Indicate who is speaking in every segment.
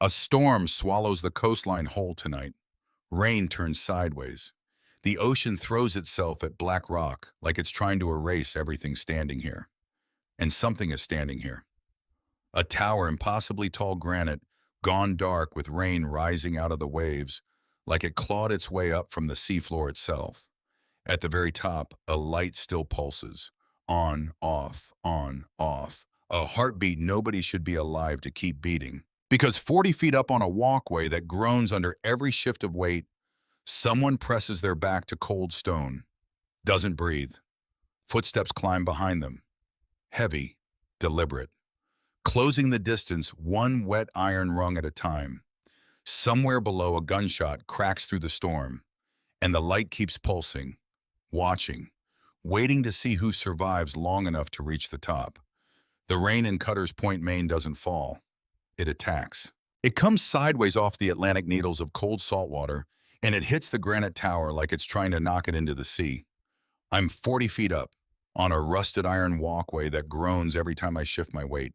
Speaker 1: A storm swallows the coastline whole tonight. Rain turns sideways. The ocean throws itself at black rock like it's trying to erase everything standing here. And something is standing here. A tower, impossibly tall granite, gone dark with rain rising out of the waves, like it clawed its way up from the seafloor itself. At the very top, a light still pulses. On, off, on, off. A heartbeat nobody should be alive to keep beating. Because 40 feet up on a walkway that groans under every shift of weight, someone presses their back to cold stone. Doesn't breathe. Footsteps climb behind them. Heavy, deliberate. Closing the distance one wet iron rung at a time. Somewhere below, a gunshot cracks through the storm, and the light keeps pulsing, watching, waiting to see who survives long enough to reach the top. The rain in Cutter's Point, Maine doesn't fall. It attacks. It comes sideways off the Atlantic needles of cold salt water, and it hits the granite tower like it's trying to knock it into the sea. I'm 40 feet up, on a rusted iron walkway that groans every time I shift my weight.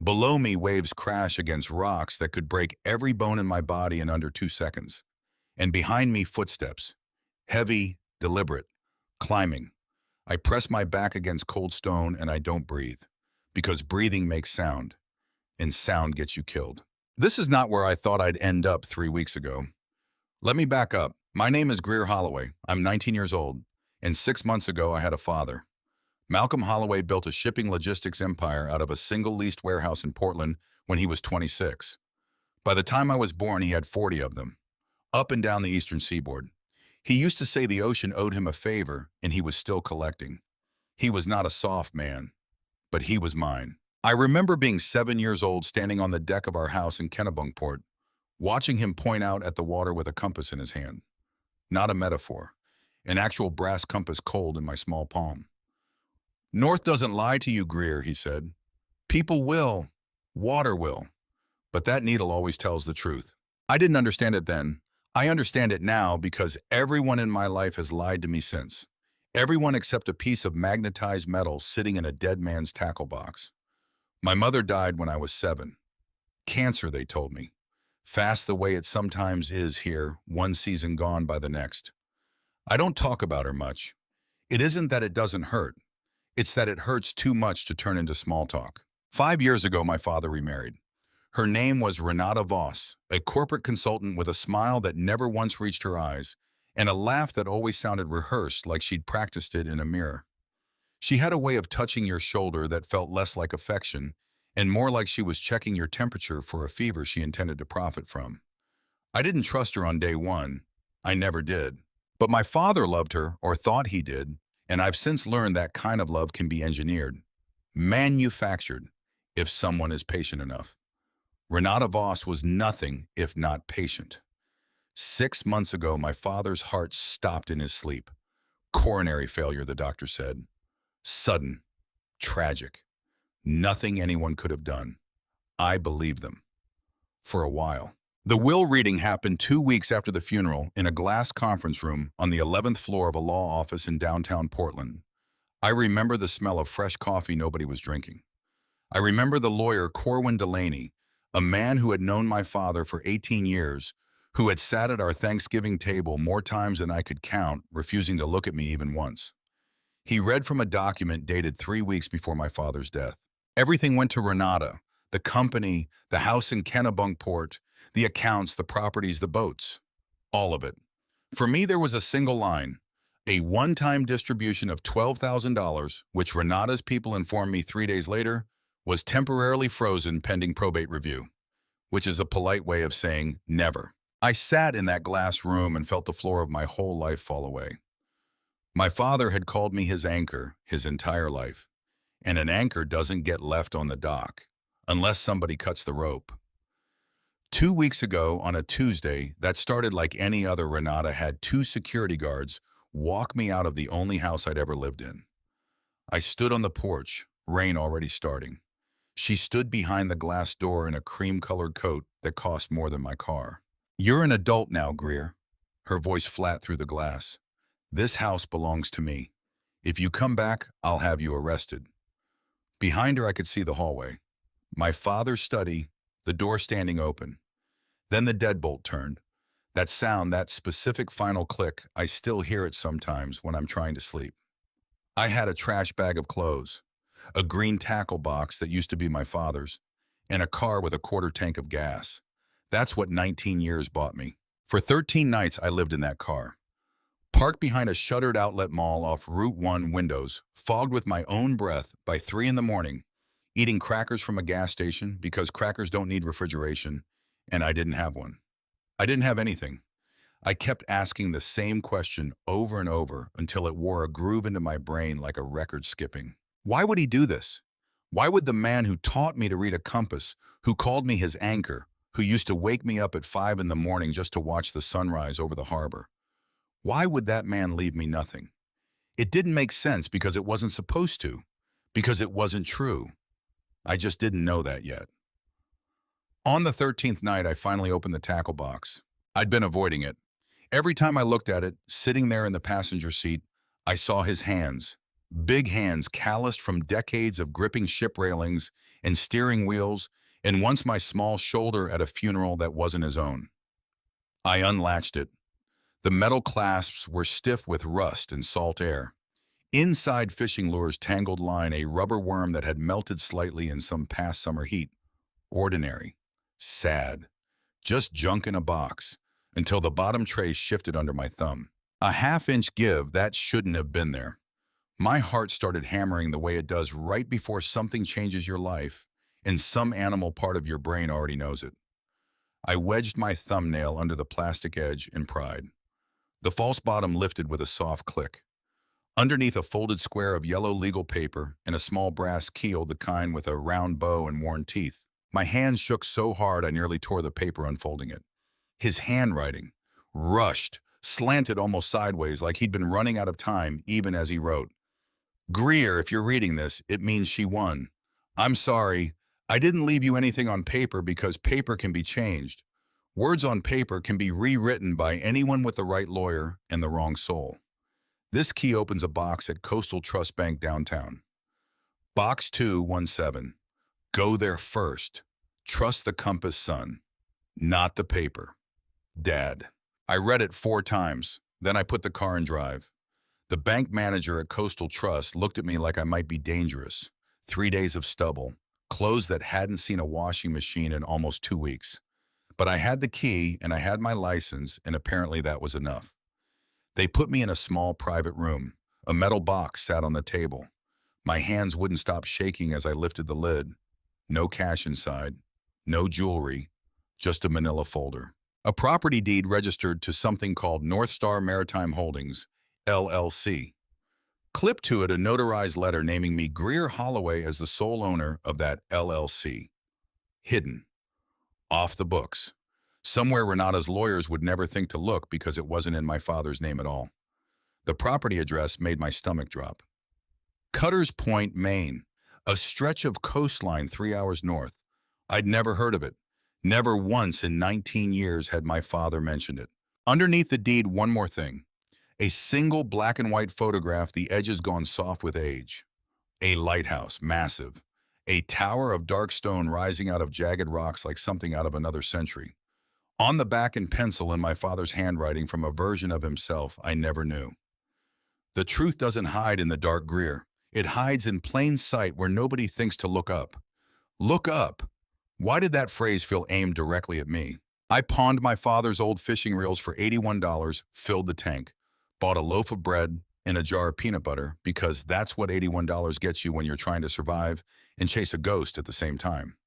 Speaker 1: Below me, waves crash against rocks that could break every bone in my body in under 2 seconds. And behind me, footsteps. Heavy, deliberate, climbing. I press my back against cold stone and I don't breathe. Because breathing makes sound. And sound gets you killed. This is not where I thought I'd end up 3 weeks ago. Let me back up. My name is Greer Holloway. I'm 19 years old. And 6 months ago, I had a father. Malcolm Holloway built a shipping logistics empire out of a single leased warehouse in Portland when he was 26. By the time I was born, he had 40 of them, up and down the eastern seaboard. He used to say the ocean owed him a favor, and he was still collecting. He was not a soft man, but he was mine. I remember being 7 years old standing on the deck of our house in Kennebunkport, watching him point out at the water with a compass in his hand. Not a metaphor, an actual brass compass cold in my small palm. North doesn't lie to you, Greer, he said. People will, water will, but that needle always tells the truth. I didn't understand it then. I understand it now because everyone in my life has lied to me since. Everyone except a piece of magnetized metal sitting in a dead man's tackle box. My mother died when I was 7. Cancer, they told me. Fast the way it sometimes is here, one season gone by the next. I don't talk about her much. It isn't that it doesn't hurt. It's that it hurts too much to turn into small talk. 5 years ago, my father remarried. Her name was Renata Voss, a corporate consultant with a smile that never once reached her eyes, and a laugh that always sounded rehearsed like she'd practiced it in a mirror. She had a way of touching your shoulder that felt less like affection and more like she was checking your temperature for a fever she intended to profit from. I didn't trust her on day one. I never did. But my father loved her, or thought he did, and I've since learned that kind of love can be engineered, manufactured, if someone is patient enough. Renata Voss was nothing if not patient. 6 months ago, my father's heart stopped in his sleep. Coronary failure, the doctor said. Sudden, tragic. Nothing anyone could have done. I believed them. For a while. The will reading happened 2 weeks after the funeral in a glass conference room on the 11th floor of a law office in downtown Portland. I remember the smell of fresh coffee nobody was drinking. I remember the lawyer Corwin Delaney, a man who had known my father for 18 years, who had sat at our Thanksgiving table more times than I could count, refusing to look at me even once. He read from a document dated 3 weeks before my father's death. Everything went to Renata, the company, the house in Kennebunkport, the accounts, the properties, the boats. All of it. For me, there was a single line, a one-time distribution of $12,000, which Renata's people informed me 3 days later, was temporarily frozen pending probate review, which is a polite way of saying never. I sat in that glass room and felt the floor of my whole life fall away. My father had called me his anchor his entire life, and an anchor doesn't get left on the dock unless somebody cuts the rope. 2 weeks ago, on a Tuesday, that started like any other, Renata had 2 security guards walk me out of the only house I'd ever lived in. I stood on the porch, rain already starting. She stood behind the glass door in a cream-colored coat that cost more than my car. You're an adult now, Greer. Her voice flat through the glass. This house belongs to me. If you come back, I'll have you arrested. Behind her, I could see the hallway. My father's study, the door standing open. Then the deadbolt turned. That sound, that specific final click, I still hear it sometimes when I'm trying to sleep. I had a trash bag of clothes, a green tackle box that used to be my father's, and a car with a quarter tank of gas. That's what 19 years bought me. For 13 nights, I lived in that car. Parked behind a shuttered outlet mall off Route 1 windows, fogged with my own breath by 3 in the morning, eating crackers from a gas station because crackers don't need refrigeration, and I didn't have one. I didn't have anything. I kept asking the same question over and over until it wore a groove into my brain like a record skipping. Why would he do this? Why would the man who taught me to read a compass, who called me his anchor, who used to wake me up at 5 in the morning just to watch the sunrise over the harbor, why would that man leave me nothing? It didn't make sense because it wasn't supposed to, because it wasn't true. I just didn't know that yet. On the 13th night, I finally opened the tackle box. I'd been avoiding it. Every time I looked at it, sitting there in the passenger seat, I saw his hands. Big hands calloused from decades of gripping ship railings and steering wheels, and once my small shoulder at a funeral that wasn't his own. I unlatched it. The metal clasps were stiff with rust and salt air. Inside fishing lure's tangled line, a rubber worm that had melted slightly in some past summer heat. Ordinary. Sad. Just junk in a box, until the bottom tray shifted under my thumb. A half-inch give that shouldn't have been there. My heart started hammering the way it does right before something changes your life, and some animal part of your brain already knows it. I wedged my thumbnail under the plastic edge in pride. The false bottom lifted with a soft click. Underneath a folded square of yellow legal paper and a small brass keel, the kind with a round bow and worn teeth. My hands shook so hard I nearly tore the paper unfolding it. His handwriting, rushed, slanted almost sideways like he'd been running out of time even as he wrote. Greer, if you're reading this, it means she won. I'm sorry, I didn't leave you anything on paper because paper can be changed. Words on paper can be rewritten by anyone with the right lawyer and the wrong soul. This key opens a box at Coastal Trust Bank downtown. Box 217. Go there first. Trust the compass, son. Not the paper. Dad. I read it 4 times. Then I put the car in drive. The bank manager at Coastal Trust looked at me like I might be dangerous. 3 days of stubble. Clothes that hadn't seen a washing machine in almost 2 weeks. But I had the key and I had my license, and apparently that was enough. They put me in a small private room. A metal box sat on the table. My hands wouldn't stop shaking as I lifted the lid. No cash inside. No jewelry. Just a manila folder. A property deed registered to something called North Star Maritime Holdings, LLC. Clipped to it a notarized letter naming me Greer Holloway as the sole owner of that LLC. Hidden. Off the books. Somewhere Renata's lawyers would never think to look because it wasn't in my father's name at all. The property address made my stomach drop. Cutter's Point, Maine. A stretch of coastline 3 hours north. I'd never heard of it. Never once in 19 years had my father mentioned it. Underneath the deed, one more thing. A single black and white photograph, the edges gone soft with age. A lighthouse, massive. A tower of dark stone rising out of jagged rocks like something out of another century. On the back in pencil in my father's handwriting from a version of himself I never knew. The truth doesn't hide in the dark, Greer. It hides in plain sight where nobody thinks to look up. Look up. Why did that phrase feel aimed directly at me? I pawned my father's old fishing reels for $81, filled the tank, bought a loaf of bread and a jar of peanut butter because that's what $81 gets you when you're trying to survive and chase a ghost at the same time.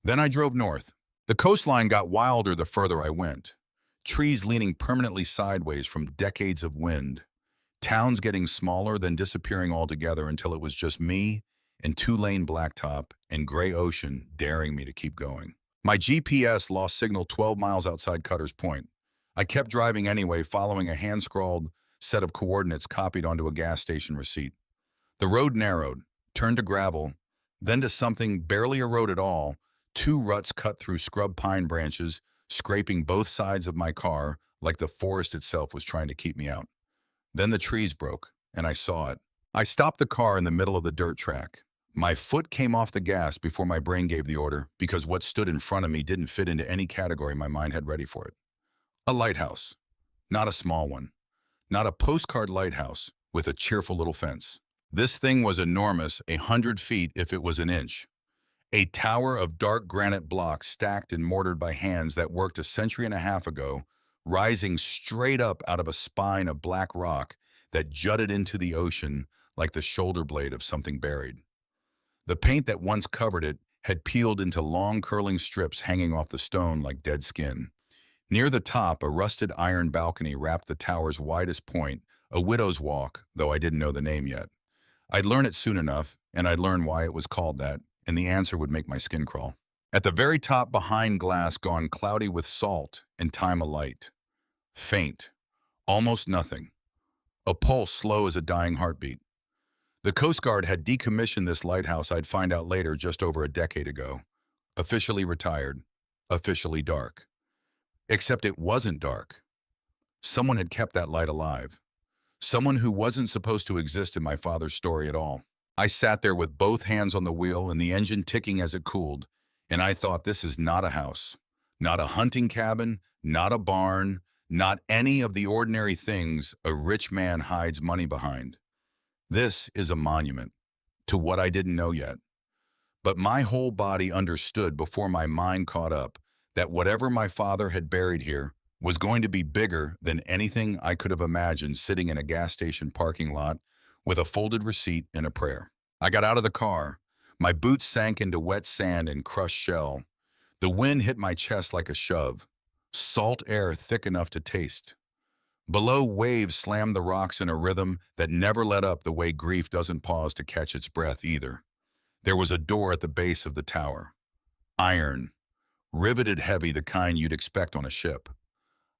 Speaker 1: Then I drove north. The coastline got wilder the further I went. Trees leaning permanently sideways from decades of wind. Towns getting smaller, then disappearing altogether until it was just me and 2-lane blacktop and gray ocean daring me to keep going. My GPS lost signal 12 miles outside Cutter's Point. I kept driving anyway, following a hand-scrawled set of coordinates copied onto a gas station receipt. The road narrowed, turned to gravel, then to something barely a road at all, 2 ruts cut through scrub pine branches, scraping both sides of my car like the forest itself was trying to keep me out. Then the trees broke, and I saw it. I stopped the car in the middle of the dirt track. My foot came off the gas before my brain gave the order because what stood in front of me didn't fit into any category my mind had ready for it. A lighthouse. Not a small one. Not a postcard lighthouse with a cheerful little fence. This thing was enormous, 100 feet if it was an inch. A tower of dark granite blocks stacked and mortared by hands that worked a century and a half ago, rising straight up out of a spine of black rock that jutted into the ocean like the shoulder blade of something buried. The paint that once covered it had peeled into long curling strips hanging off the stone like dead skin. Near the top, a rusted iron balcony wrapped the tower's widest point, a widow's walk, though I didn't know the name yet. I'd learn it soon enough, and I'd learn why it was called that, and the answer would make my skin crawl. At the very top, behind glass gone cloudy with salt and time alight. Faint. Almost nothing. A pulse slow as a dying heartbeat. The Coast Guard had decommissioned this lighthouse, I'd find out later, just over a decade ago. Officially retired. Officially dark. Except it wasn't dark. Someone had kept that light alive. Someone who wasn't supposed to exist in my father's story at all. I sat there with both hands on the wheel and the engine ticking as it cooled, and I thought, this is not a house. Not a hunting cabin, not a barn, not any of the ordinary things a rich man hides money behind. This is a monument to what I didn't know yet. But my whole body understood before my mind caught up that whatever my father had buried here was going to be bigger than anything I could have imagined sitting in a gas station parking lot with a folded receipt and a prayer. I got out of the car. My boots sank into wet sand and crushed shell. The wind hit my chest like a shove, salt air thick enough to taste. Below, waves slammed the rocks in a rhythm that never let up the way grief doesn't pause to catch its breath either. There was a door at the base of the tower. Iron, riveted heavy, the kind you'd expect on a ship.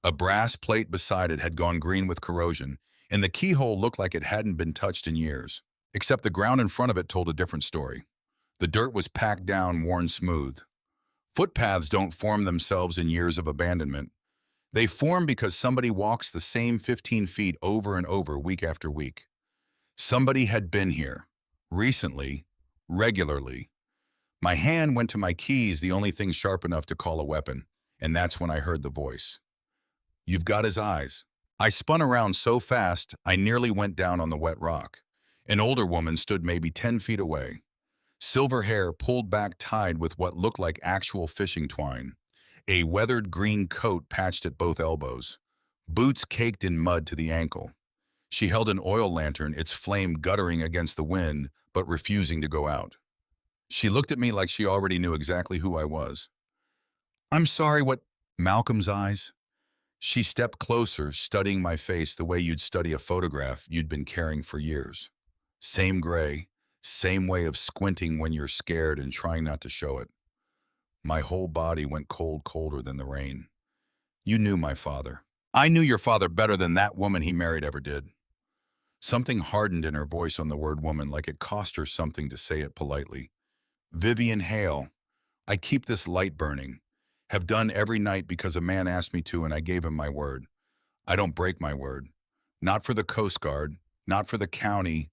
Speaker 1: A brass plate beside it had gone green with corrosion, and the keyhole looked like it hadn't been touched in years. Except the ground in front of it told a different story. The dirt was packed down, worn smooth. Footpaths don't form themselves in years of abandonment. They form because somebody walks the same 15 feet over and over week after week. Somebody had been here, recently, regularly. My hand went to my keys, the only thing sharp enough to call a weapon, and that's when I heard the voice. "You've got his eyes." I spun around so fast, I nearly went down on the wet rock. An older woman stood maybe 10 feet away. Silver hair pulled back, tied with what looked like actual fishing twine. A weathered green coat patched at both elbows. Boots caked in mud to the ankle. She held an oil lantern, its flame guttering against the wind, but refusing to go out. She looked at me like she already knew exactly who I was. "I'm sorry, what—" Malcolm's eyes? She stepped closer, studying my face the way you'd study a photograph you'd been carrying for years. Same gray, same way of squinting when you're scared and trying not to show it. My whole body went cold, colder than the rain. "You knew my father. I knew your father better than that woman he married ever did." Something hardened in her voice on the word woman, like it cost her something to say it politely. "Vivian Hale. I keep this light burning. Have done every night because a man asked me to, and I gave him my word. I don't break my word. Not for the Coast Guard, not for the county,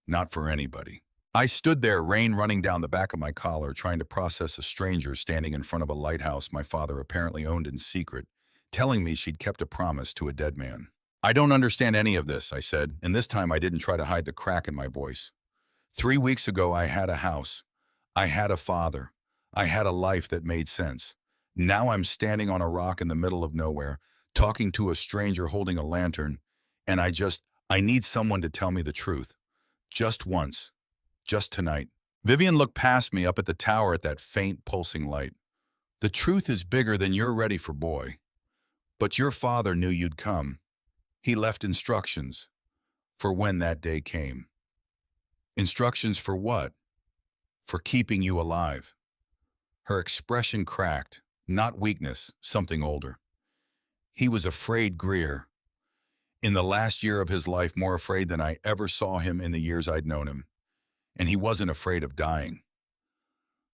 Speaker 1: not for anybody." I stood there, rain running down the back of my collar, trying to process a stranger standing in front of a lighthouse my father apparently owned in secret, telling me she'd kept a promise to a dead man. "I don't understand any of this," I said, and this time I didn't try to hide the crack in my voice. 3 weeks ago, I had a house. I had a father. I had a life that made sense. Now I'm standing on a rock in the middle of nowhere, talking to a stranger holding a lantern, and I need someone to tell me the truth. Just once. Just tonight. Vivian looked past me up at the tower at that faint, pulsing light. "The truth is bigger than you're ready for, boy. But your father knew you'd come. He left instructions for when that day came." "Instructions for what?" "For keeping you alive." Her expression cracked. Not weakness, something older. "He was afraid, Greer. In the last year of his life, more afraid than I ever saw him in the years I'd known him. And he wasn't afraid of dying."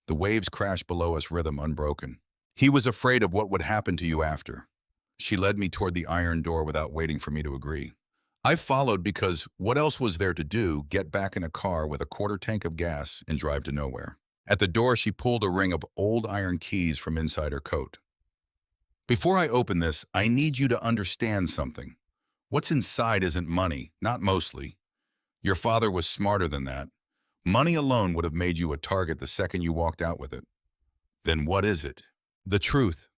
Speaker 1: The waves crashed below us, rhythm unbroken. "He was afraid of what would happen to you after." She led me toward the iron door without waiting for me to agree. I followed because what else was there to do? Get back in a car with a quarter tank of gas and drive to nowhere. At the door, she pulled a ring of old iron keys from inside her coat. Before I open this, I need you to understand something. What's inside isn't money, not mostly. Your father was smarter than that. Money alone would have made you a target the second you walked out with it. Then what is it? The truth.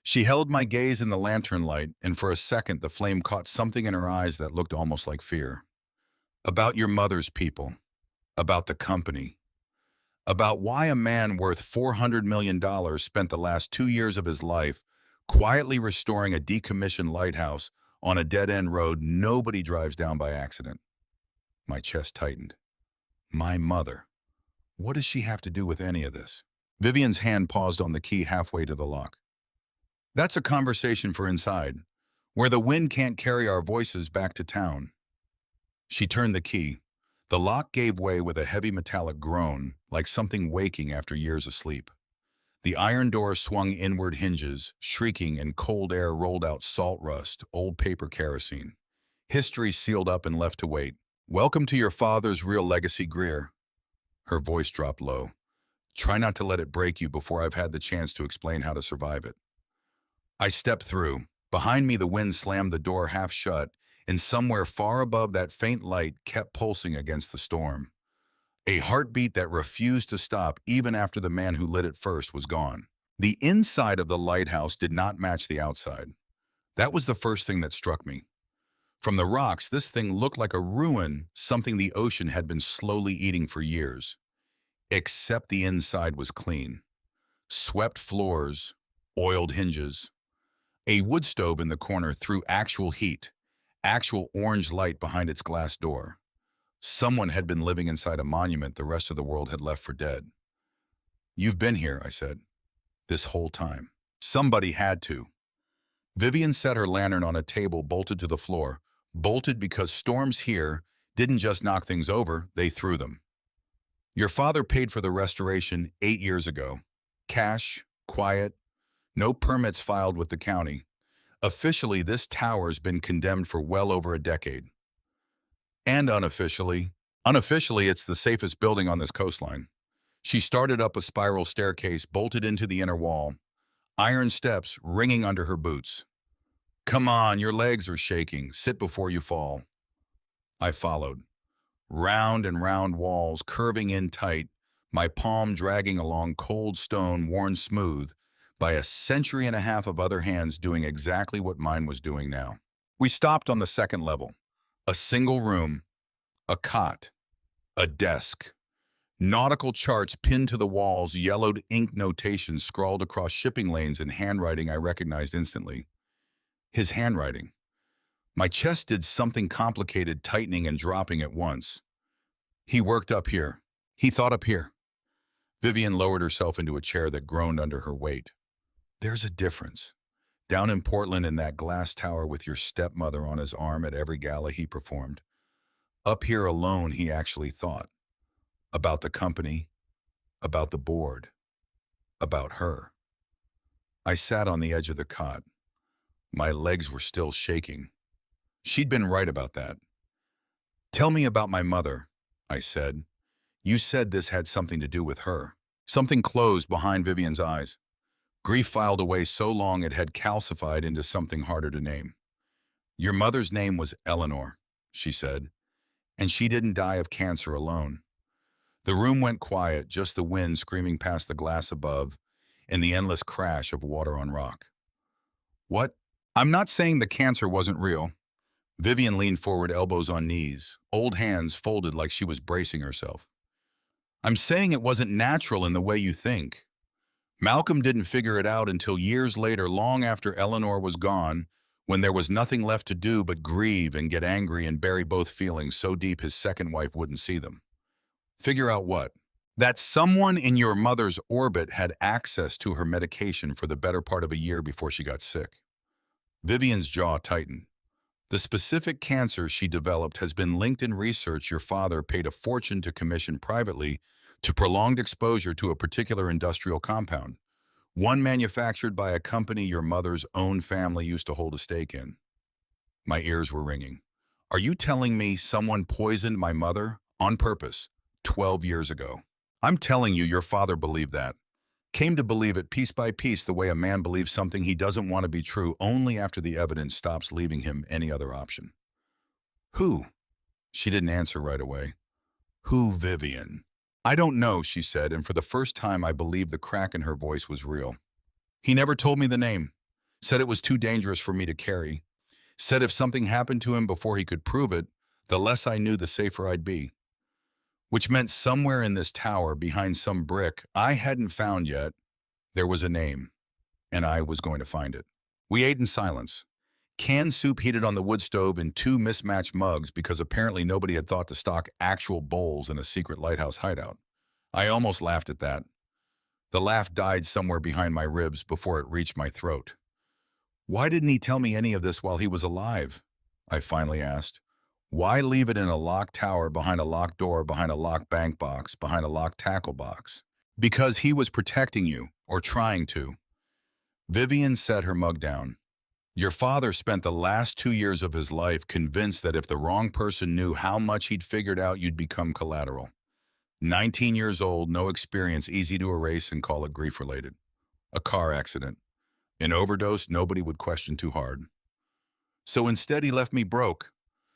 Speaker 1: She held my gaze in the lantern light, and for a second the flame caught something in her eyes that looked almost like fear. About your mother's people. About the company. About why a man worth $400 million spent the last 2 years of his life quietly restoring a decommissioned lighthouse on a dead-end road nobody drives down by accident. My chest tightened. My mother. What does she have to do with any of this? Vivian's hand paused on the key halfway to the lock. That's a conversation for inside, where the wind can't carry our voices back to town. She turned the key. The lock gave way with a heavy metallic groan, like something waking after years of sleep. The iron door swung inward hinges, shrieking, and cold air rolled out salt rust, old paper kerosene. History sealed up and left to wait. Welcome to your father's real legacy, Greer. Her voice dropped low. Try not to let it break you before I've had the chance to explain how to survive it. I stepped through. Behind me, the wind slammed the door half shut, and somewhere far above that faint light kept pulsing against the storm. A heartbeat that refused to stop even after the man who lit it first was gone. The inside of the lighthouse did not match the outside. That was the first thing that struck me. From the rocks, this thing looked like a ruin, something the ocean had been slowly eating for years. Except the inside was clean. Swept floors, oiled hinges. A wood stove in the corner threw actual heat, actual orange light behind its glass door. Someone had been living inside a monument the rest of the world had left for dead. You've been here, I said, this whole time. Somebody had to. Vivian set her lantern on a table bolted to the floor, bolted because storms here didn't just knock things over, they threw them. Your father paid for the restoration 8 years ago. Cash, quiet, no permits filed with the county. Officially, this tower's been condemned for well over a decade. And unofficially, it's the safest building on this coastline. She started up a spiral staircase bolted into the inner wall, iron steps ringing under her boots. Come on, your legs are shaking. Sit before you fall. I followed. Round and round walls curving in tight, my palm dragging along cold stone worn smooth by a century and a half of other hands doing exactly what mine was doing now. We stopped on the second level. A single room, a cot, a desk. Nautical charts pinned to the walls, yellowed ink notations scrawled across shipping lanes in handwriting I recognized instantly. His handwriting. My chest did something complicated, tightening and dropping at once. He worked up here. He thought up here. Vivian lowered herself into a chair that groaned under her weight. There's a difference. Down in Portland in that glass tower with your stepmother on his arm at every gala he performed. Up here alone, he actually thought. About the company, about the board, about her. I sat on the edge of the cot. My legs were still shaking. She'd been right about that. Tell me about my mother, I said. You said this had something to do with her. Something closed behind Vivian's eyes. Grief filed away so long it had calcified into something harder to name. Your mother's name was Eleanor, she said, and she didn't die of cancer alone. The room went quiet, just the wind screaming past the glass above and the endless crash of water on rock. What? I'm not saying the cancer wasn't real. Vivian leaned forward, elbows on knees, old hands folded like she was bracing herself. I'm saying it wasn't natural in the way you think. Malcolm didn't figure it out until years later, long after Eleanor was gone, when there was nothing left to do but grieve and get angry and bury both feelings so deep his second wife wouldn't see them. Figure out what? That someone in your mother's orbit had access to her medication for the better part of a year before she got sick. Vivian's jaw tightened. The specific cancer she developed has been linked in research your father paid a fortune to commission privately to prolonged exposure to a particular industrial compound, one manufactured by a company your mother's own family used to hold a stake in. My ears were ringing. Are you telling me someone poisoned my mother on purpose 12 years ago? I'm telling you, your father believed that. Came to believe it piece by piece the way a man believes something he doesn't want to be true only after the evidence stops leaving him any other option. Who? She didn't answer right away. Who, Vivian? I don't know, she said, and for the first time I believed the crack in her voice was real. He never told me the name. Said it was too dangerous for me to carry. Said if something happened to him before he could prove it, the less I knew, the safer I'd be. Which meant somewhere in this tower, behind some brick I hadn't found yet, there was a name, and I was going to find it. We ate in silence. Canned soup heated on the wood stove in two mismatched mugs because apparently nobody had thought to stock actual bowls in a secret lighthouse hideout. I almost laughed at that. The laugh died somewhere behind my ribs before it reached my throat. Why didn't he tell me any of this while he was alive? I finally asked. Why leave it in a locked tower, behind a locked door, behind a locked bank box, behind a locked tackle box? Because he was protecting you, or trying to. Vivian set her mug down. Your father spent the last 2 years of his life convinced that if the wrong person knew how much he'd figured out, you'd become collateral. 19 years old, no experience, easy to erase and call it grief-related. A car accident. An overdose nobody would question too hard. So instead he left me broke,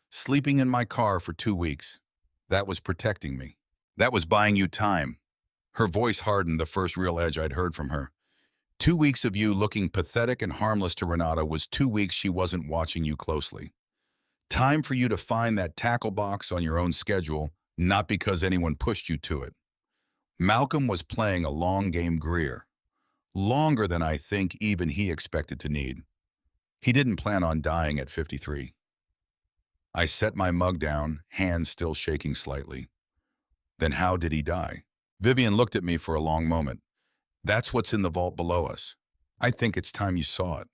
Speaker 1: sleeping in my car for 2 weeks. That was protecting me. That was buying you time. Her voice hardened, the first real edge I'd heard from her. 2 weeks of you looking pathetic and harmless to Renata was 2 weeks she wasn't watching you closely. Time for you to find that tackle box on your own schedule, not because anyone pushed you to it. Malcolm was playing a long game, Greer. Longer than I think even he expected to need. He didn't plan on dying at 53. I set my mug down, hands still shaking slightly. Then how did he die? Vivian looked at me for a long moment. That's what's in the vault below us. I think it's time you saw it.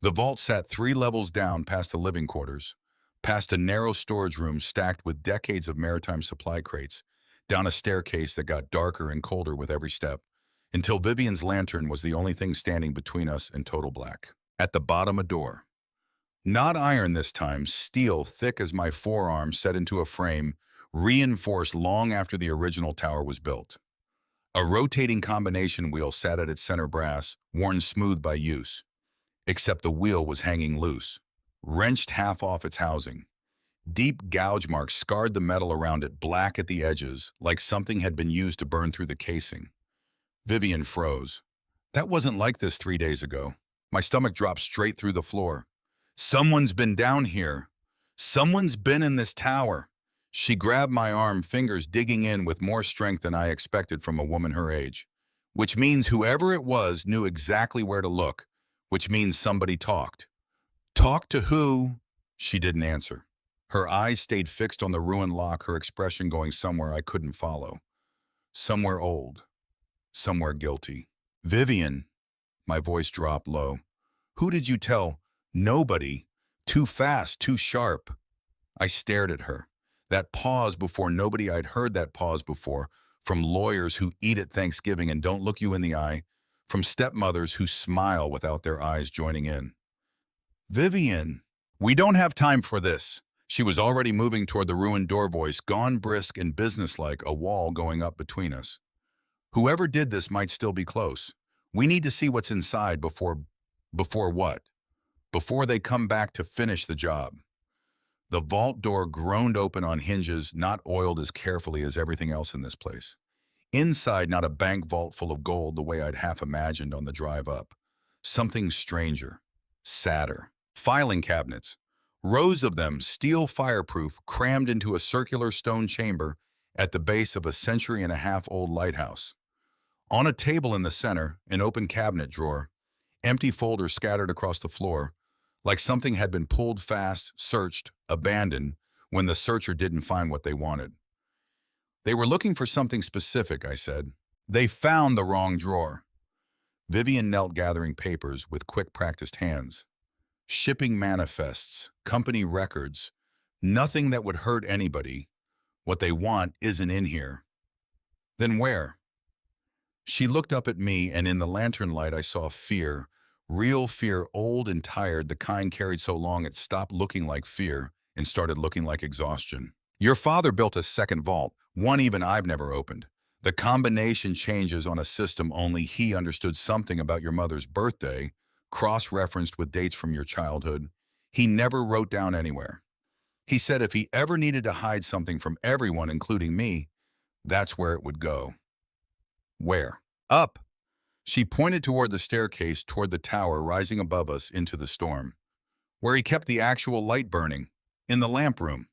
Speaker 1: The vault sat 3 levels down past the living quarters, past a narrow storage room stacked with decades of maritime supply crates, down a staircase that got darker and colder with every step, until Vivian's lantern was the only thing standing between us and total black. At the bottom, a door. Not iron this time, steel thick as my forearm set into a frame, reinforced long after the original tower was built. A rotating combination wheel sat at its center brass, worn smooth by use. Except the wheel was hanging loose, wrenched half off its housing. Deep gouge marks scarred the metal around it, black at the edges, like something had been used to burn through the casing. Vivian froze. That wasn't like this 3 days ago. My stomach dropped straight through the floor. Someone's been down here. Someone's been in this tower. She grabbed my arm, fingers digging in with more strength than I expected from a woman her age. Which means whoever it was knew exactly where to look, which means somebody talked. Talked to who? She didn't answer. Her eyes stayed fixed on the ruined lock, her expression going somewhere I couldn't follow. Somewhere old. Somewhere guilty. Vivian, my voice dropped low. Who did you tell? Nobody. Too fast, too sharp. I stared at her. That pause before nobody I'd heard that pause before, from lawyers who eat at Thanksgiving and don't look you in the eye, from stepmothers who smile without their eyes joining in. Vivian, we don't have time for this. She was already moving toward the ruined door, voice gone brisk and businesslike, a wall going up between us. Whoever did this might still be close. We need to see what's inside before what? Before they come back to finish the job. The vault door groaned open on hinges, not oiled as carefully as everything else in this place. Inside, not a bank vault full of gold the way I'd half imagined on the drive up. Something stranger, sadder. Filing cabinets. Rows of them, steel fireproof, crammed into a circular stone chamber at the base of a century-and-a-half-old lighthouse. On a table in the center, an open cabinet drawer, empty folders scattered across the floor, like something had been pulled fast, searched, abandoned, when the searcher didn't find what they wanted. They were looking for something specific, I said. They found the wrong drawer. Vivian knelt gathering papers with quick, practiced hands. Shipping manifests, company records, nothing that would hurt anybody. What they want isn't in here. Then where? She looked up at me, and in the lantern light I saw fear. Real fear, old and tired, the kind carried so long it stopped looking like fear and started looking like exhaustion. Your father built a second vault, one even I've never opened. The combination changes on a system only he understood something about your mother's birthday, cross-referenced with dates from your childhood. He never wrote down anywhere. He said if he ever needed to hide something from everyone, including me, that's where it would go. Where? Up. She pointed toward the staircase toward the tower rising above us into the storm, where he kept the actual light burning, in the lamp room.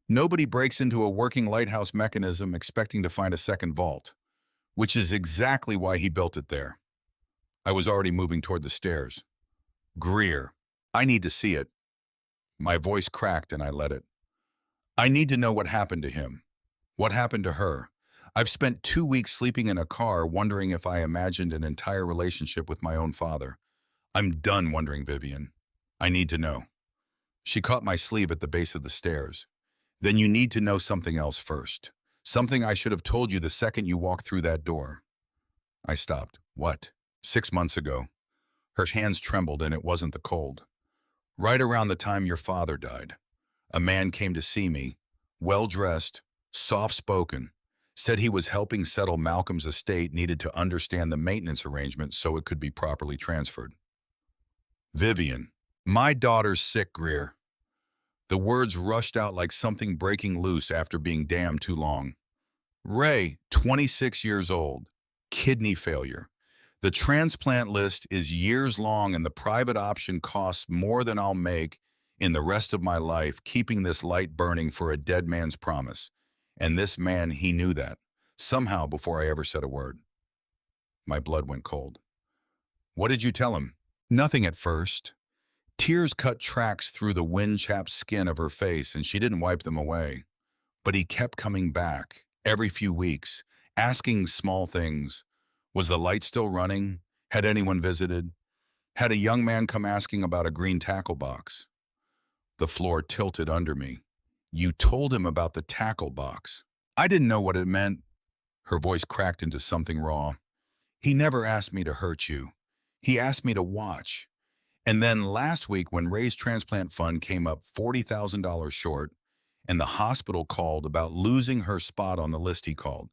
Speaker 1: Nobody breaks into a working lighthouse mechanism expecting to find a second vault, which is exactly why he built it there. I was already moving toward the stairs. Greer, I need to see it. My voice cracked and I let it. I need to know what happened to him. What happened to her? I've spent 2 weeks sleeping in a car wondering if I imagined an entire relationship with my own father. I'm done wondering, Vivian. I need to know. She caught my sleeve at the base of the stairs. Then you need to know something else first. Something I should have told you the second you walked through that door. I stopped. What? 6 months ago. Her hands trembled and it wasn't the cold. Right around the time your father died. A man came to see me, well-dressed, soft-spoken, said he was helping settle Malcolm's estate, needed to understand the maintenance arrangement so it could be properly transferred. Vivian, my daughter's sick, Greer. The words rushed out like something breaking loose after being damned too long. Ray, 26 years old, kidney failure. The transplant list is years long and the private option costs more than I'll make in the rest of my life keeping this light burning for a dead man's promise. And this man, he knew that, somehow before I ever said a word. My blood went cold. What did you tell him? Nothing at first. Tears cut tracks through the wind-chapped skin of her face and she didn't wipe them away. But he kept coming back, every few weeks, asking small things. Was the light still running? Had anyone visited? Had a young man come asking about a green tackle box? The floor tilted under me. You told him about the tackle box. I didn't know what it meant. Her voice cracked into something raw. He never asked me to hurt you. He asked me to watch. And then last week when Ray's transplant fund came up $40,000 short and the hospital called about losing her spot on the list, he called,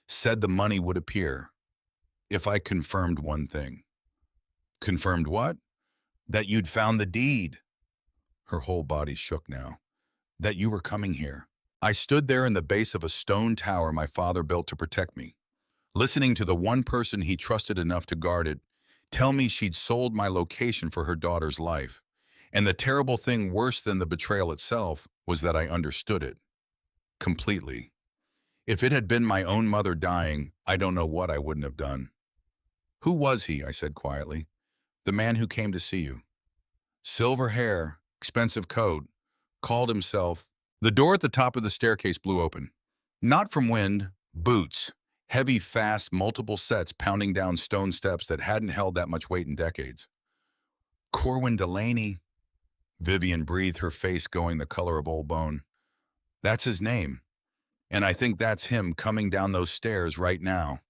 Speaker 1: said the money would appear if I confirmed one thing. Confirmed what? That you'd found the deed. Her whole body shook now. That you were coming here. I stood there in the base of a stone tower my father built to protect me, listening to the one person he trusted enough to guard it tell me she'd sold my location for her daughter's life. And the terrible thing, worse than the betrayal itself, was that I understood it. Completely. If it had been my own mother dying, I don't know what I wouldn't have done. Who was he? I said quietly. The man who came to see you. Silver hair, expensive coat, called himself. The door at the top of the staircase blew open. Not from wind, boots. Heavy, fast, multiple sets pounding down stone steps that hadn't held that much weight in decades. Corwin Delaney. Vivian breathed, her face going the color of old bone. That's his name. And I think that's him coming down those stairs right now.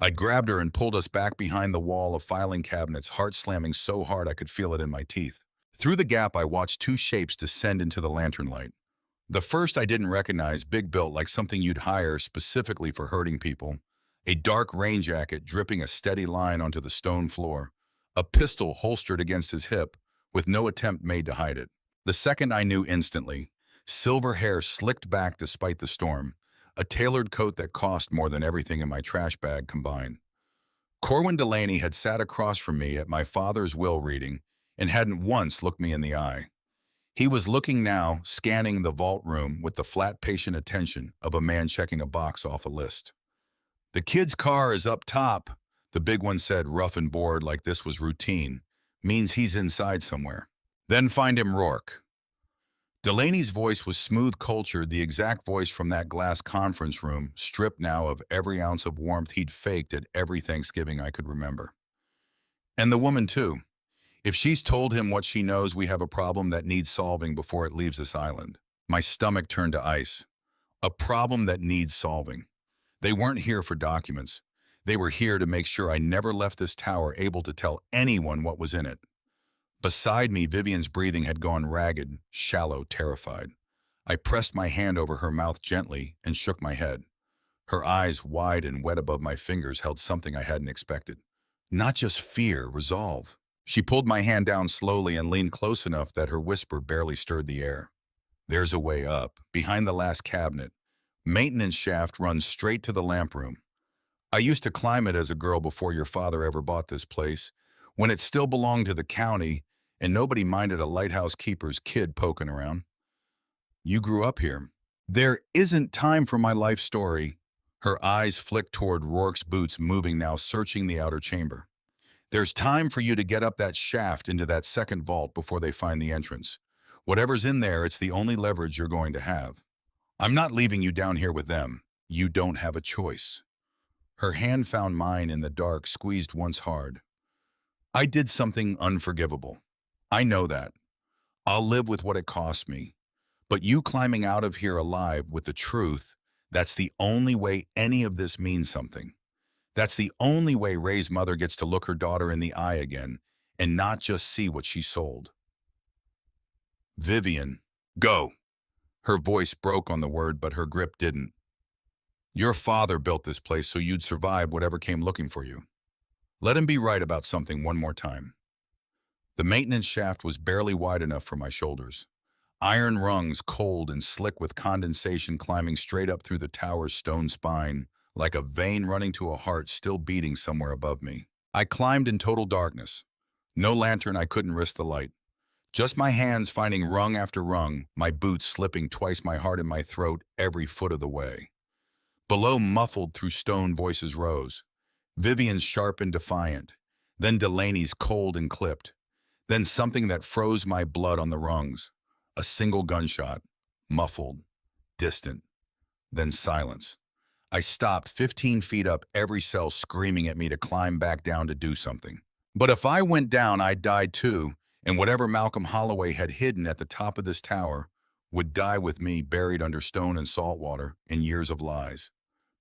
Speaker 1: I grabbed her and pulled us back behind the wall of filing cabinets, heart slamming so hard I could feel it in my teeth. Through the gap, I watched two shapes descend into the lantern light. The first I didn't recognize, big built like something you'd hire specifically for hurting people. A dark rain jacket dripping a steady line onto the stone floor. A pistol holstered against his hip, with no attempt made to hide it. The second I knew instantly. Silver hair slicked back despite the storm. A tailored coat that cost more than everything in my trash bag combined. Corwin Delaney had sat across from me at my father's will reading and hadn't once looked me in the eye. He was looking now, scanning the vault room with the flat, patient attention of a man checking a box off a list. The kid's car is up top, the big one said, rough and bored like this was routine. Means he's inside somewhere. Then find him, Rourke. Delaney's voice was smooth-cultured, the exact voice from that glass conference room, stripped now of every ounce of warmth he'd faked at every Thanksgiving I could remember. And the woman, too. If she's told him what she knows, we have a problem that needs solving before it leaves this island. My stomach turned to ice. A problem that needs solving. They weren't here for documents. They were here to make sure I never left this tower able to tell anyone what was in it. Beside me, Vivian's breathing had gone ragged, shallow, terrified. I pressed my hand over her mouth gently and shook my head. Her eyes, wide and wet above my fingers, held something I hadn't expected. Not just fear, resolve. She pulled my hand down slowly and leaned close enough that her whisper barely stirred the air. There's a way up, behind the last cabinet. Maintenance shaft runs straight to the lamp room. I used to climb it as a girl before your father ever bought this place, when it still belonged to the county and nobody minded a lighthouse keeper's kid poking around. You grew up here. There isn't time for my life story. Her eyes flicked toward Rourke's boots, moving now, searching the outer chamber. There's time for you to get up that shaft into that second vault before they find the entrance. Whatever's in there, it's the only leverage you're going to have. I'm not leaving you down here with them. You don't have a choice. Her hand found mine in the dark, squeezed once hard. I did something unforgivable. I know that. I'll live with what it cost me. But you climbing out of here alive with the truth, that's the only way any of this means something. That's the only way Ray's mother gets to look her daughter in the eye again and not just see what she sold. Vivian, go. Her voice broke on the word, but her grip didn't. Your father built this place so you'd survive whatever came looking for you. Let him be right about something one more time. The maintenance shaft was barely wide enough for my shoulders. Iron rungs, cold and slick with condensation, climbing straight up through the tower's stone spine, like a vein running to a heart still beating somewhere above me. I climbed in total darkness. No lantern, I couldn't risk the light. Just my hands finding rung after rung, my boots slipping twice my heart in my throat every foot of the way. Below, muffled through stone, voices rose. Vivian's sharp and defiant, then Delaney's cold and clipped, then something that froze my blood on the rungs. A single gunshot, muffled, distant, then silence. I stopped 15 feet up, every cell screaming at me to climb back down to do something. But if I went down, I'd die too, and whatever Malcolm Holloway had hidden at the top of this tower would die with me, buried under stone and salt water and years of lies.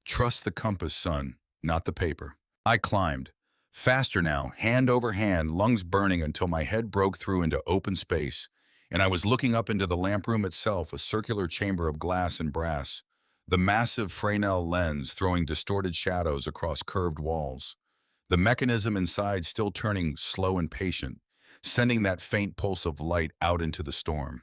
Speaker 1: Trust the compass, son, not the paper. I climbed. Faster now, hand over hand, lungs burning until my head broke through into open space, and I was looking up into the lamp room itself, a circular chamber of glass and brass, the massive Fresnel lens throwing distorted shadows across curved walls, the mechanism inside still turning slow and patient, sending that faint pulse of light out into the storm.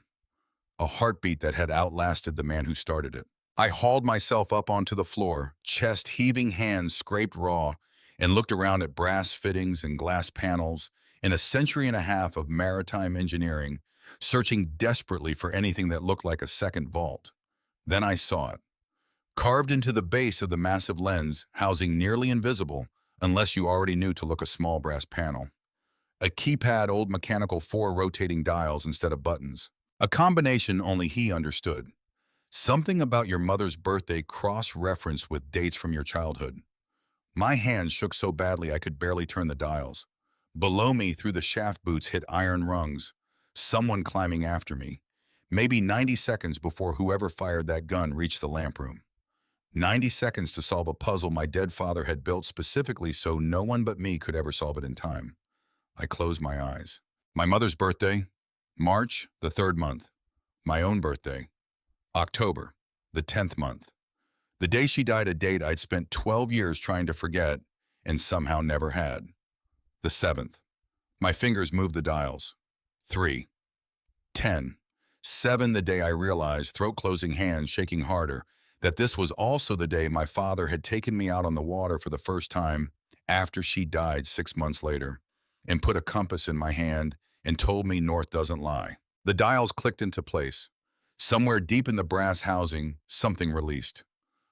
Speaker 1: A heartbeat that had outlasted the man who started it. I hauled myself up onto the floor, chest heaving, hands scraped raw, and looked around at brass fittings and glass panels in a century and a half of maritime engineering, searching desperately for anything that looked like a second vault. Then I saw it. Carved into the base of the massive lens, housing nearly invisible, unless you already knew to look, a small brass panel. A keypad, old mechanical, 4 rotating dials instead of buttons. A combination only he understood. Something about your mother's birthday cross-referenced with dates from your childhood. My hands shook so badly I could barely turn the dials. Below me, through the shaft boots, hit iron rungs. Someone climbing after me. Maybe 90 seconds before whoever fired that gun reached the lamp room. 90 seconds to solve a puzzle my dead father had built specifically so no one but me could ever solve it in time. I closed my eyes. My mother's birthday, March, the 3rd month. My own birthday, October, the 10th month. The day she died, a date I'd spent 12 years trying to forget and somehow never had. The 7th. My fingers moved the dials. 3. 10. 7, the day I realized, throat-closing hands shaking harder, that this was also the day my father had taken me out on the water for the first time after she died 6 months later, and put a compass in my hand and told me north doesn't lie. The dials clicked into place. Somewhere deep in the brass housing, something released.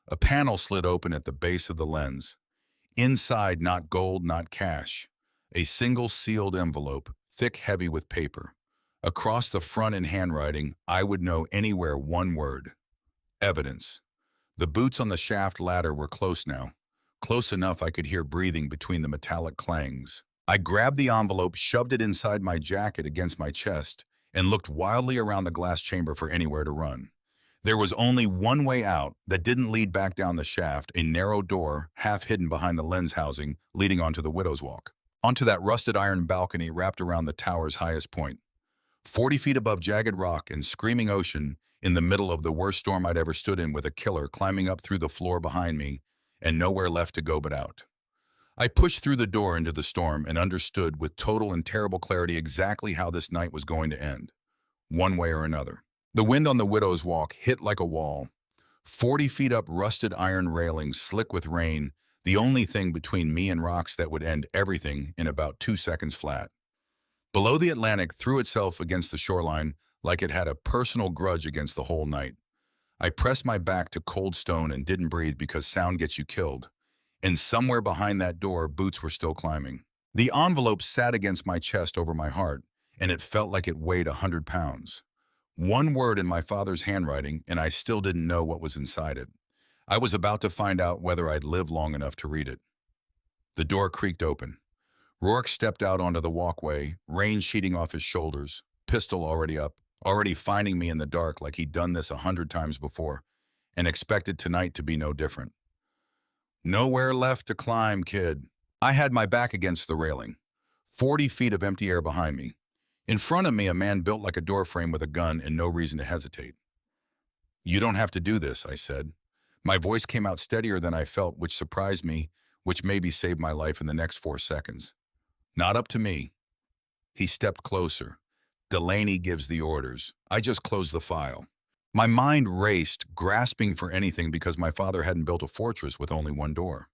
Speaker 1: A panel slid open at the base of the lens. Inside, not gold, not cash. A single sealed envelope, thick, heavy with paper. Across the front in handwriting, I would know anywhere one word. Evidence. The boots on the shaft ladder were close now. Close enough I could hear breathing between the metallic clangs. I grabbed the envelope, shoved it inside my jacket against my chest, and looked wildly around the glass chamber for anywhere to run. There was only one way out that didn't lead back down the shaft, a narrow door, half hidden behind the lens housing, leading onto the widow's walk. onto that rusted iron balcony wrapped around the tower's highest point. 40 feet above jagged rock and screaming ocean, in the middle of the worst storm I'd ever stood in, with a killer climbing up through the floor behind me and nowhere left to go but out. I pushed through the door into the storm and understood with total and terrible clarity exactly how this night was going to end, one way or another. The wind on the Widow's Walk hit like a wall. 40 feet up, rusted iron railings, slick with rain, the only thing between me and rocks that would end everything in about 2 seconds flat. Below, the Atlantic threw itself against the shoreline like it had a personal grudge against the whole night. I pressed my back to cold stone and didn't breathe because sound gets you killed. And somewhere behind that door, boots were still climbing. The envelope sat against my chest over my heart, and it felt like it weighed 100 pounds. One word in my father's handwriting, and I still didn't know what was inside it. I was about to find out whether I'd live long enough to read it. The door creaked open. Rourke stepped out onto the walkway, rain sheeting off his shoulders, pistol already up, already finding me in the dark like he'd done this 100 times before, and expected tonight to be no different. Nowhere left to climb, kid. I had my back against the railing. 40 feet of empty air behind me. In front of me, a man built like a doorframe with a gun and no reason to hesitate. "You don't have to do this," I said. My voice came out steadier than I felt, which surprised me, which maybe saved my life in the next 4 seconds. "Not up to me." He stepped closer. "Delaney gives the orders. I just closed the file." My mind raced, grasping for anything, because my father hadn't built a fortress with only one door.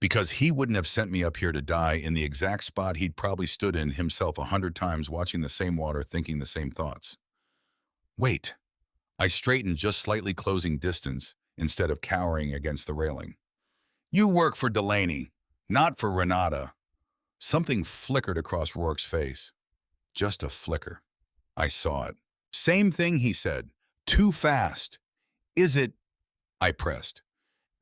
Speaker 1: Because he wouldn't have sent me up here to die in the exact spot he'd probably stood in himself 100 times, watching the same water, thinking the same thoughts. "Wait." I straightened, just slightly closing distance instead of cowering against the railing. "You work for Delaney, not for Renata." Something flickered across Rourke's face. Just a flicker. I saw it. "Same thing," he said. "Too fast." "Is it?" I pressed.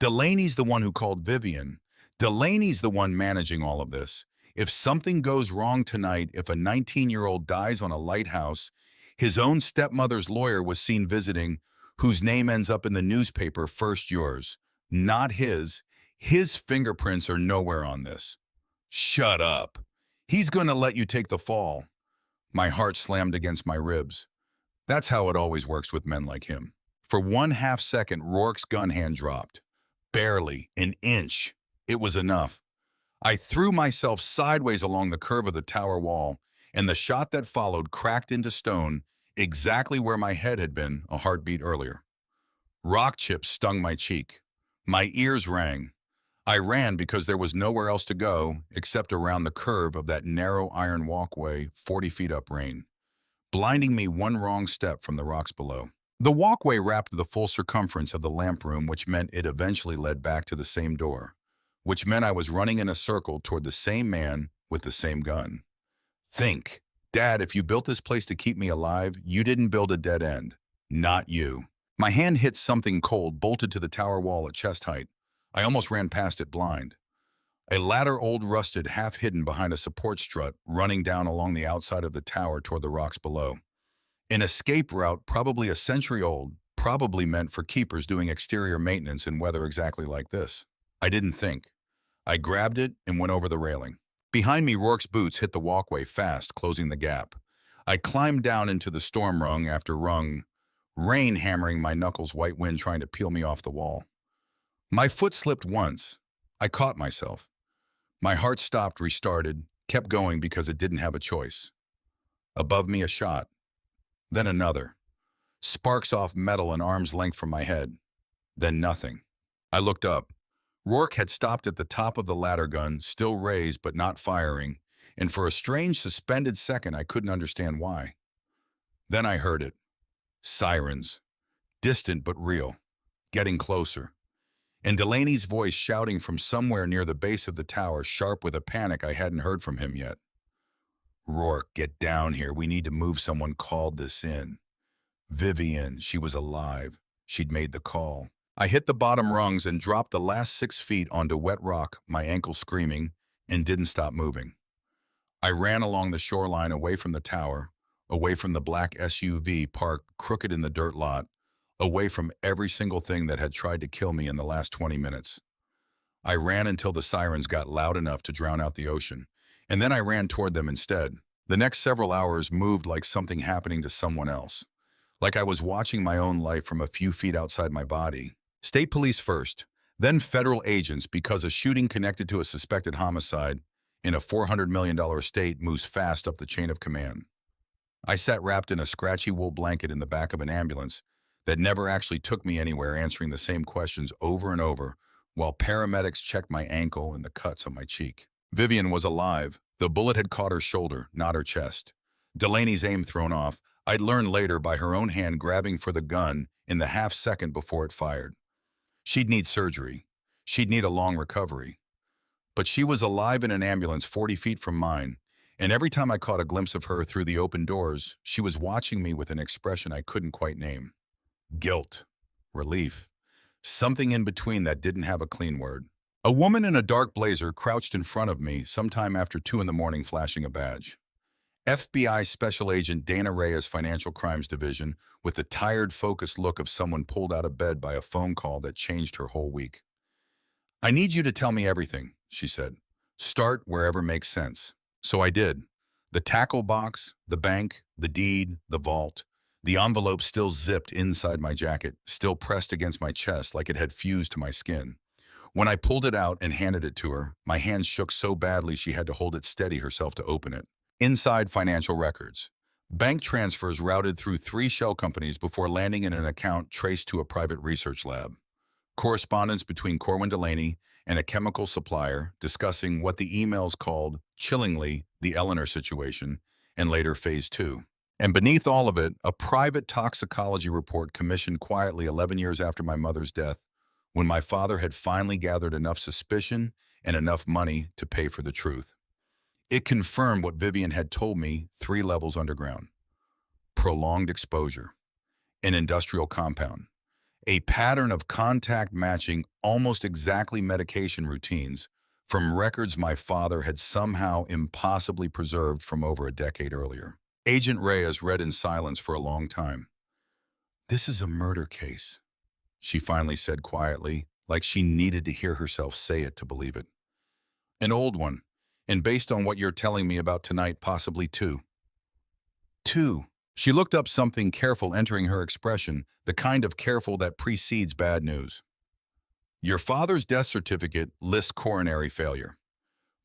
Speaker 1: "Delaney's the one who called Vivian. Delaney's the one managing all of this. If something goes wrong tonight, if a 19-year-old dies on a lighthouse, his own stepmother's lawyer was seen visiting, whose name ends up in the newspaper first, yours, not his. His fingerprints are nowhere on this." "Shut up. He's going to let you take the fall." My heart slammed against my ribs. That's how it always works with men like him. For 1/2 second, Rourke's gun hand dropped. Barely, an inch. It was enough. I threw myself sideways along the curve of the tower wall, and the shot that followed cracked into stone exactly where my head had been a heartbeat earlier. Rock chips stung my cheek. My ears rang. I ran because there was nowhere else to go except around the curve of that narrow iron walkway 40 feet up rain, blinding me one wrong step from the rocks below. The walkway wrapped the full circumference of the lamp room, which meant it eventually led back to the same door, which meant I was running in a circle toward the same man with the same gun. Think, Dad, if you built this place to keep me alive, you didn't build a dead end. Not you. My hand hit something cold, bolted to the tower wall at chest height. I almost ran past it blind. A ladder, old rusted, half hidden behind a support strut, running down along the outside of the tower toward the rocks below. An escape route, probably a century old, probably meant for keepers doing exterior maintenance in weather exactly like this. I didn't think. I grabbed it and went over the railing. Behind me, Rourke's boots hit the walkway fast, closing the gap. I climbed down into the storm rung after rung, rain hammering my knuckles, white wind trying to peel me off the wall. My foot slipped once. I caught myself. My heart stopped, restarted, kept going because it didn't have a choice. Above me, a shot. Then another. Sparks off metal an arm's length from my head. Then nothing. I looked up. Rourke had stopped at the top of the ladder gun, still raised but not firing, and for a strange suspended second I couldn't understand why. Then I heard it. Sirens. Distant but real. Getting closer. And Delaney's voice shouting from somewhere near the base of the tower, sharp with a panic I hadn't heard from him yet. "Rourke, get down here. We need to move. Someone called this in." Vivian, she was alive. She'd made the call. I hit the bottom rungs and dropped the last 6 feet onto wet rock, my ankle screaming, and didn't stop moving. I ran along the shoreline, away from the tower, away from the black SUV parked crooked in the dirt lot, away from every single thing that had tried to kill me in the last 20 minutes. I ran until the sirens got loud enough to drown out the ocean, And then I ran toward them instead. The next several hours moved like something happening to someone else, like I was watching my own life from a few feet outside my body. State police first, then federal agents because a shooting connected to a suspected homicide in a $400 million state moves fast up the chain of command. I sat wrapped in a scratchy wool blanket in the back of an ambulance that never actually took me anywhere, answering the same questions over and over while paramedics checked my ankle and the cuts on my cheek. Vivian was alive. The bullet had caught her shoulder, not her chest. Delaney's aim thrown off, I'd learned later by her own hand grabbing for the gun in the half second before it fired. She'd need surgery. She'd need a long recovery. But she was alive in an ambulance 40 feet from mine, and every time I caught a glimpse of her through the open doors, she was watching me with an expression I couldn't quite name. Guilt. Relief. Something in between that didn't have a clean word. A woman in a dark blazer crouched in front of me sometime after 2 in the morning flashing a badge. FBI Special Agent Dana Reyes Financial Crimes Division with the tired, focused look of someone pulled out of bed by a phone call that changed her whole week. "I need you to tell me everything," she said. "Start wherever makes sense." So I did. The tackle box, the bank, the deed, the vault. The envelope still zipped inside my jacket, still pressed against my chest like it had fused to my skin. When I pulled it out and handed it to her, my hands shook so badly she had to hold it steady herself to open it. Inside, financial records. Bank transfers routed through 3 shell companies before landing in an account traced to a private research lab. Correspondence between Corwin Delaney and a chemical supplier discussing what the emails called, chillingly, the Eleanor situation, and later Phase 2. And beneath all of it, a private toxicology report commissioned quietly 11 years after my mother's death, when my father had finally gathered enough suspicion and enough money to pay for the truth. It confirmed what Vivian had told me 3 levels underground. Prolonged exposure. An industrial compound. A pattern of contact matching almost exactly medication routines from records my father had somehow impossibly preserved from over a decade earlier. Agent Reyes read in silence for a long time. "This is a murder case," she finally said quietly, like she needed to hear herself say it to believe it. "An old one, and based on what you're telling me about tonight, possibly 2. 2. She looked up, something careful entering her expression, the kind of careful that precedes bad news. "Your father's death certificate lists coronary failure.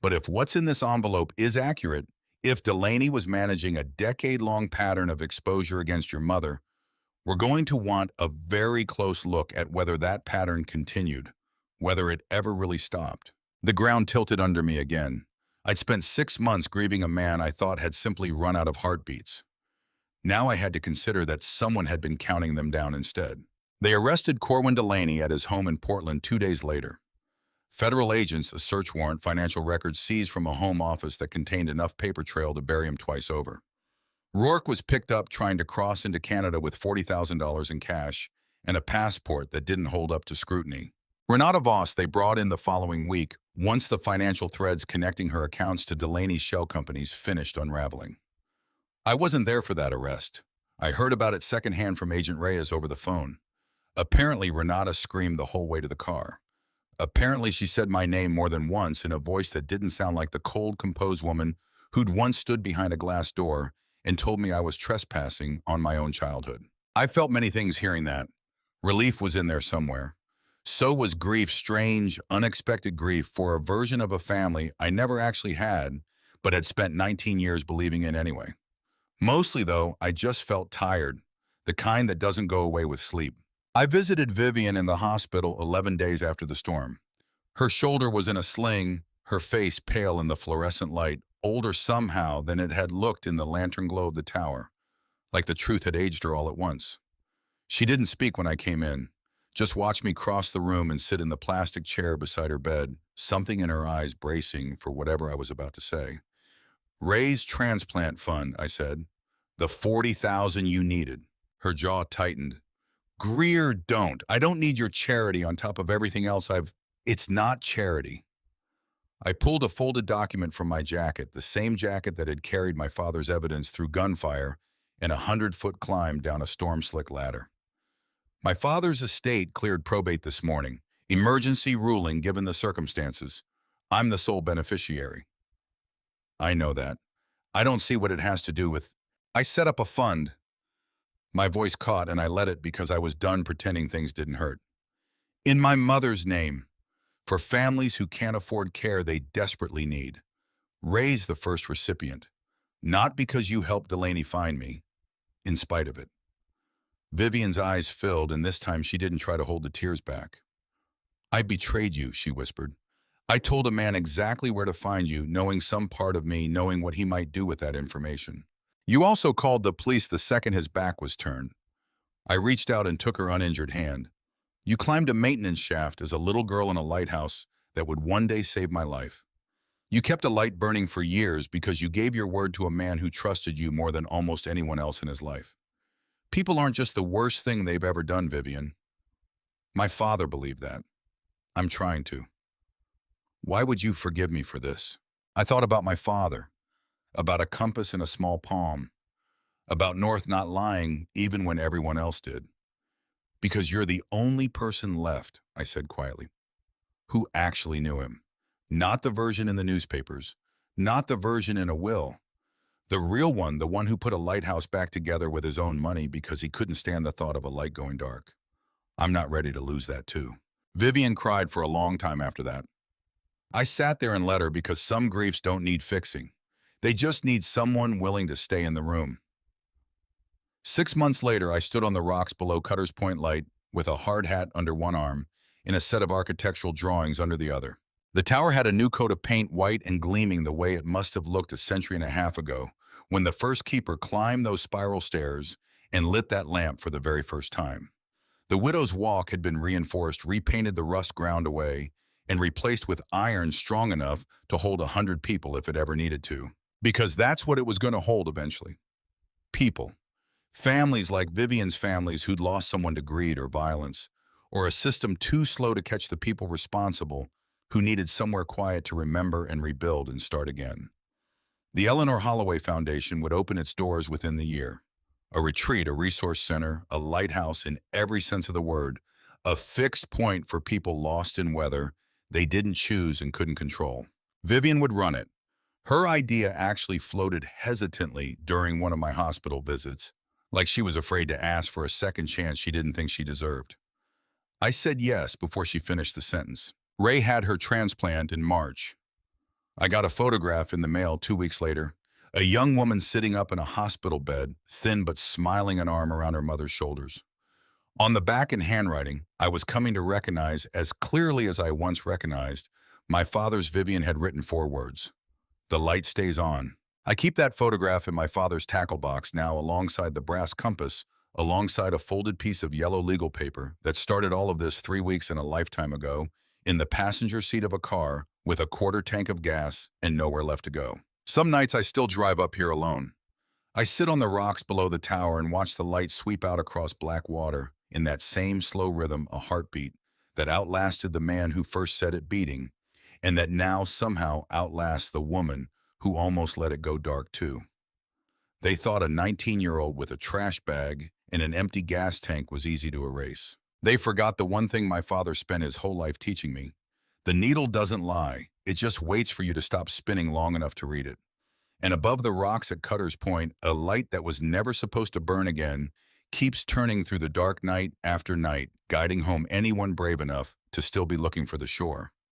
Speaker 1: But if what's in this envelope is accurate, if Delaney was managing a decade-long pattern of exposure against your mother, we're going to want a very close look at whether that pattern continued, whether it ever really stopped." The ground tilted under me again. I'd spent 6 months grieving a man I thought had simply run out of heartbeats. Now I had to consider that someone had been counting them down instead. They arrested Corwin Delaney at his home in Portland 2 days later. Federal agents, a search warrant, financial records seized from a home office that contained enough paper trail to bury him twice over. Rourke was picked up trying to cross into Canada with $40,000 in cash and a passport that didn't hold up to scrutiny. Renata Voss they brought in the following week, once the financial threads connecting her accounts to Delaney's shell companies finished unraveling. I wasn't there for that arrest. I heard about it secondhand from Agent Reyes over the phone. Apparently, Renata screamed the whole way to the car. Apparently, she said my name more than once in a voice that didn't sound like the cold, composed woman who'd once stood behind a glass door and told me I was trespassing on my own childhood. I felt many things hearing that. Relief was in there somewhere. So was grief, strange, unexpected grief for a version of a family I never actually had, but had spent 19 years believing in anyway. Mostly, though, I just felt tired, the kind that doesn't go away with sleep. I visited Vivian in the hospital 11 days after the storm. Her shoulder was in a sling, her face pale in the fluorescent light, older somehow than it had looked in the lantern glow of the tower, like the truth had aged her all at once. She didn't speak when I came in, just watched me cross the room and sit in the plastic chair beside her bed, something in her eyes bracing for whatever I was about to say. "Ray's transplant fund," I said. "The 40,000 you needed." Her jaw tightened. "Greer, don't. I don't need your charity on top of everything else It's not charity." I pulled a folded document from my jacket, the same jacket that had carried my father's evidence through gunfire and a 100-foot climb down a storm-slick ladder. My father's estate cleared probate this morning. Emergency ruling given the circumstances. I'm the sole beneficiary. I know that. I don't see what it has to do with... I set up a fund. My voice caught and I let it because I was done pretending things didn't hurt. In my mother's name, for families who can't afford care they desperately need. Ray's the first recipient. Not because you helped Delaney find me, in spite of it. Vivian's eyes filled, and this time she didn't try to hold the tears back. I betrayed you, she whispered. I told a man exactly where to find you, knowing some part of me, knowing what he might do with that information. You also called the police the second his back was turned. I reached out and took her uninjured hand. You climbed a maintenance shaft as a little girl in a lighthouse that would one day save my life. You kept a light burning for years because you gave your word to a man who trusted you more than almost anyone else in his life. People aren't just the worst thing they've ever done, Vivian. My father believed that. I'm trying to. Why would you forgive me for this? I thought about my father, about a compass in a small palm, about North not lying even when everyone else did. Because you're the only person left, I said quietly, who actually knew him. Not the version in the newspapers, not the version in a will. The real one, the one who put a lighthouse back together with his own money because he couldn't stand the thought of a light going dark. I'm not ready to lose that too. Vivian cried for a long time after that. I sat there and let her because some griefs don't need fixing. They just need someone willing to stay in the room. 6 months later, I stood on the rocks below Cutter's Point Light with a hard hat under one arm and a set of architectural drawings under the other. The tower had a new coat of paint, white and gleaming the way it must have looked a century and a half ago when the first keeper climbed those spiral stairs and lit that lamp for the very first time. The Widow's Walk had been reinforced, repainted, the rust ground away, and replaced with iron strong enough to hold 100 people if it ever needed to. Because that's what it was going to hold eventually. People. Families like Vivian's families who'd lost someone to greed or violence, or a system too slow to catch the people responsible who needed somewhere quiet to remember and rebuild and start again. The Eleanor Holloway Foundation would open its doors within the year. A retreat, a resource center, a lighthouse in every sense of the word, a fixed point for people lost in weather they didn't choose and couldn't control. Vivian would run it. Her idea actually floated hesitantly during one of my hospital visits, like she was afraid to ask for a second chance she didn't think she deserved. I said yes before she finished the sentence. Ray had her transplant in March. I got a photograph in the mail 2 weeks later, a young woman sitting up in a hospital bed, thin but smiling, an arm around her mother's shoulders. On the back in handwriting, I was coming to recognize, as clearly as I once recognized, my father's Vivian had written 4 words. The light stays on. I keep that photograph in my father's tackle box now alongside the brass compass, alongside a folded piece of yellow legal paper that started all of this 3 weeks and a lifetime ago, in the passenger seat of a car with a quarter tank of gas and nowhere left to go. Some nights I still drive up here alone. I sit on the rocks below the tower and watch the light sweep out across black water in that same slow rhythm, a heartbeat that outlasted the man who first set it beating, and that now somehow outlasts the woman who almost let it go dark too. They thought a 19-year-old with a trash bag and an empty gas tank was easy to erase. They forgot the one thing my father spent his whole life teaching me. The needle doesn't lie. It just waits for you to stop spinning long enough to read it. And above the rocks at Cutter's Point, a light that was never supposed to burn again keeps turning through the dark night after night, guiding home anyone brave enough to still be looking for the shore.